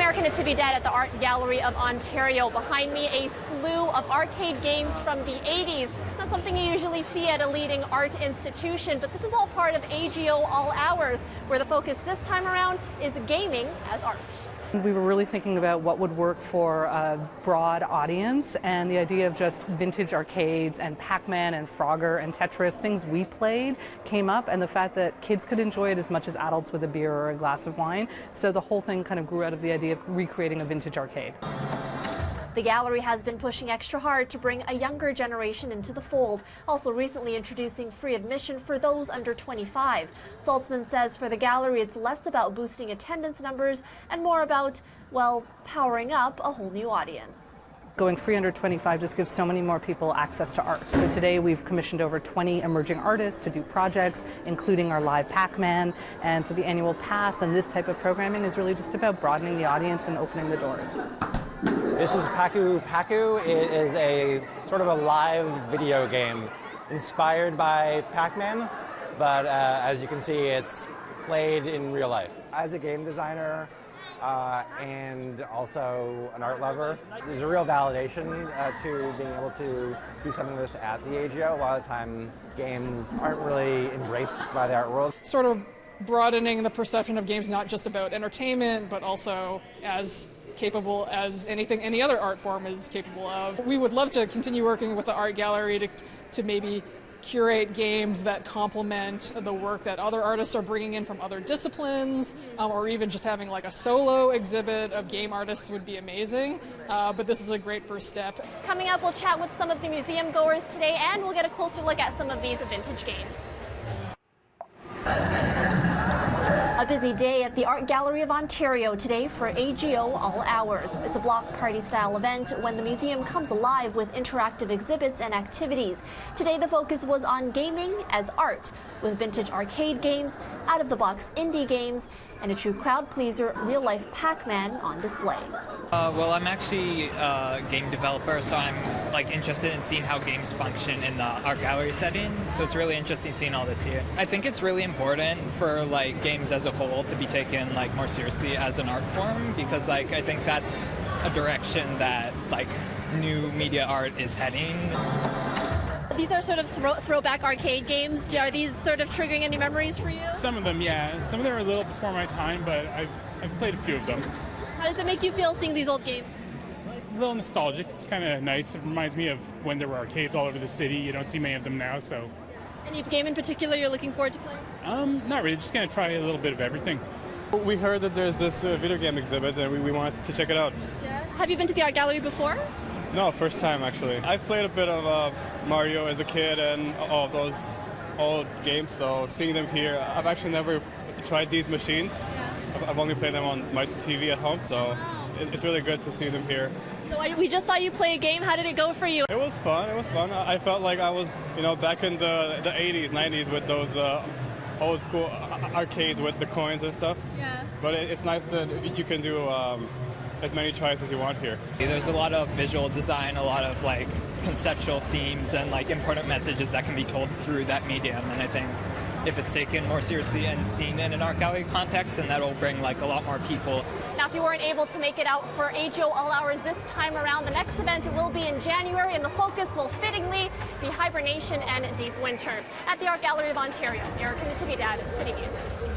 American Natividad at the Art Gallery of Ontario. Behind me, a slew of arcade games from the 80s. Not something you usually see at a leading art institution, but this is all part of AGO All Hours, where the focus this time around is gaming as art. We were really thinking about what would work for a broad audience, and the idea of just vintage arcades and Pac-Man and Frogger and Tetris, things we played, came up, and the fact that kids could enjoy it as much as adults with a beer or a glass of wine. So the whole thing kind of grew out of the idea of recreating a vintage arcade. The gallery has been pushing extra hard to bring a younger generation into the fold, also recently introducing free admission for those under 25. Saltzman says for the gallery it's less about boosting attendance numbers and more about, well, powering up a whole new audience. Going free under 25 just gives so many more people access to art. So today we've commissioned over 20 emerging artists to do projects, including our live Pac-Man. And so the annual pass and this type of programming is really just about broadening the audience and opening the doors. This is Paku Paku. It is a sort of a live video game inspired by Pac-Man, but as you can see, it's played in real life. As a game designer and also an art lover, there's a real validation to being able to do something like this at the AGO. A lot of times games aren't really embraced by the art world. Sort of broadening the perception of games not just about entertainment, but also as capable as any other art form is capable of. We would love to continue working with the art gallery to maybe curate games that complement the work that other artists are bringing in from other disciplines, or even just having like a solo exhibit of game artists would be amazing, but this is a great first step. Coming up, we'll chat with some of the museum goers today, and we'll get a closer look at some of these vintage games. A busy day at the Art Gallery of Ontario today for AGO All Hours. It's a block party style event when the museum comes alive with interactive exhibits and activities. Today the focus was on gaming as art, with vintage arcade games, out-of-the-box indie games, and a true crowd pleaser, real-life Pac-Man on display. Well, I'm actually a game developer, so I'm interested in seeing how games function in the art gallery setting. So it's really interesting seeing all this here. I think it's really important for games as a whole to be taken more seriously as an art form, because I think that's a direction that new media art is heading. These are sort of throwback arcade games. Are these sort of triggering any memories for you? Some of them, yeah. Some of them are a little before my time, but I've played a few of them. How does it make you feel seeing these old games? It's a little nostalgic. It's kind of nice. It reminds me of when there were arcades all over the city. You don't see many of them now, so. Any game in particular you're looking forward to playing? Not really. Just going to try a little bit of everything. We heard that there's this video game exhibit, and we wanted to check it out. Yeah. Have you been to the art gallery before? No, first time actually. I've played a bit of Mario as a kid and all of those old games, so seeing them here, I've actually never tried these machines. Yeah. I've only played them on my TV at home, so it's really good to see them here. So we just saw you play a game. How did it go for you? It was fun. It was fun. I felt like I was, back in the 80s, 90s with those old school arcades with the coins and stuff. Yeah. But it's nice that you can do as many tries as you want here. There's a lot of visual design, a lot of conceptual themes and important messages that can be told through that medium, and I think if it's taken more seriously and seen in an art gallery context, then that'll bring a lot more people. Now, if you weren't able to make it out for AGO All Hours this time around, the next event will be in January, and the focus will fittingly be hibernation and deep winter. At the Art Gallery of Ontario, Erica Natividad, City News.